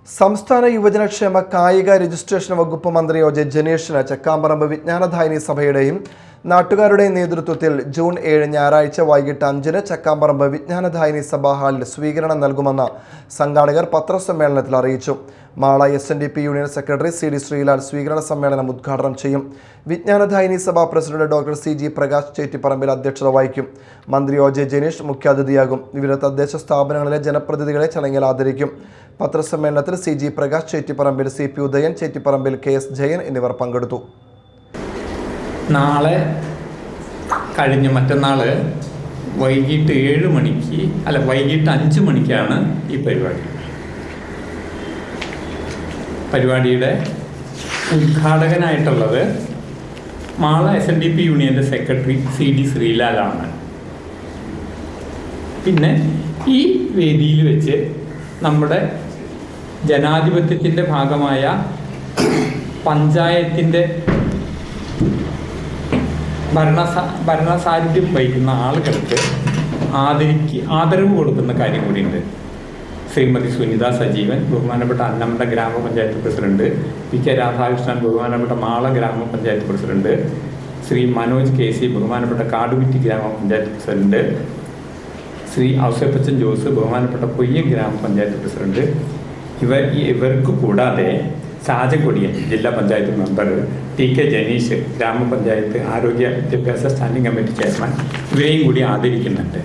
സംസ്ഥാന യുവജനക്ഷേമ കായിക രജിസ്ട്രേഷൻ വകുപ്പ് മന്ത്രി ഒ.ജെ. ജനീഷിന് ചക്കാമ്പറമ്പ് വിജ്ഞാനദായിനി സഭയുടെയും നാട്ടുകാരുടെയും നേതൃത്വത്തിൽ ജൂൺ 7 ഞായറാഴ്ച വൈകിട്ട് 5-ന് ചക്കാമ്പറമ്പ് വിജ്ഞാനദായിനി സഭാ ഹാളിൽ സ്വീകരണം നൽകുമെന്ന് സംഘാടകർ പത്രസമ്മേളനത്തിൽ അറിയിച്ചു. Mala SNDP union secretary CD Sreelal സ്വീകരണ സമ്മേളനം ഉദ്ഘാടനം ചെയ്യും. വിജ്ഞാനദായിനി സഭാ പ്രസിഡന്റ് ഡോക്ടർ CG പ്രകാശ് ചേറ്റിപ്പറമ്പിൽ അധ്യക്ഷത വഹിക്കും. മന്ത്രി ഒ.ജെ. ജനീഷ് മുഖ്യാതിഥിയാകും. വിവിധ തദ്ദേശ സ്ഥാപനങ്ങളിലെ ജനപ്രതിനിധികളെ ചടങ്ങിൽ ആദരിക്കും. പത്രസമ്മേളനത്തിൽ CG Prakash ചേറ്റിപ്പറമ്പിൽ, CP Udayan ചേറ്റിപ്പറമ്പിൽ, KS Jayan എന്നിവർ പങ്കെടുത്തു. നാളെ കഴിഞ്ഞ മറ്റന്നാൾ വൈകിട്ട് 7 മണിക്ക് വൈകിട്ട് 5 മണിക്കാണ് ഈ പരിപാടിയുടെ ഉദ്ഘാടകനായിട്ടുള്ളത് മാള SNDP യൂണിയൻ്റെ സെക്രട്ടറി CD ശ്രീലാലാണ്. പിന്നെ ഈ വേദിയിൽ വെച്ച് നമ്മുടെ ജനാധിപത്യത്തിൻ്റെ ഭാഗമായ പഞ്ചായത്തിൻ്റെ ഭരണസാന്നിധ്യം വഹിക്കുന്ന ആളുകൾക്ക് ആദരവ് കൊടുക്കുന്ന കാര്യം കൂടിയുണ്ട്. ശ്രീമതി സുനിത സജീവൻ, ബഹുമാനപ്പെട്ട അന്നമട ഗ്രാമപഞ്ചായത്ത് പ്രസിഡന്റ്, PK രാധാകൃഷ്ണൻ, ബഹുമാനപ്പെട്ട മാള ഗ്രാമപഞ്ചായത്ത് പ്രസിഡന്റ്, ശ്രീ മനോജ് KC, ബഹുമാനപ്പെട്ട കാടുകുറ്റി ഗ്രാമപഞ്ചായത്ത് പ്രസിഡന്റ്, ശ്രീ ഔസേപ്പച്ചൻ ജോസ്, ബഹുമാനപ്പെട്ട പൊയ്യം ഗ്രാമപഞ്ചായത്ത് പ്രസിഡന്റ്, ഇവർക്ക് കൂടാതെ ഷാജൻകൊടിയൻ ജില്ലാ പഞ്ചായത്ത് മെമ്പർ, TK ജനീഷ് ഗ്രാമപഞ്ചായത്ത് ആരോഗ്യ വിദ്യാഭ്യാസ സ്റ്റാൻഡിംഗ് കമ്മിറ്റി ചെയർമാൻ, ഇവരെയും കൂടി ആദരിക്കുന്നുണ്ട്.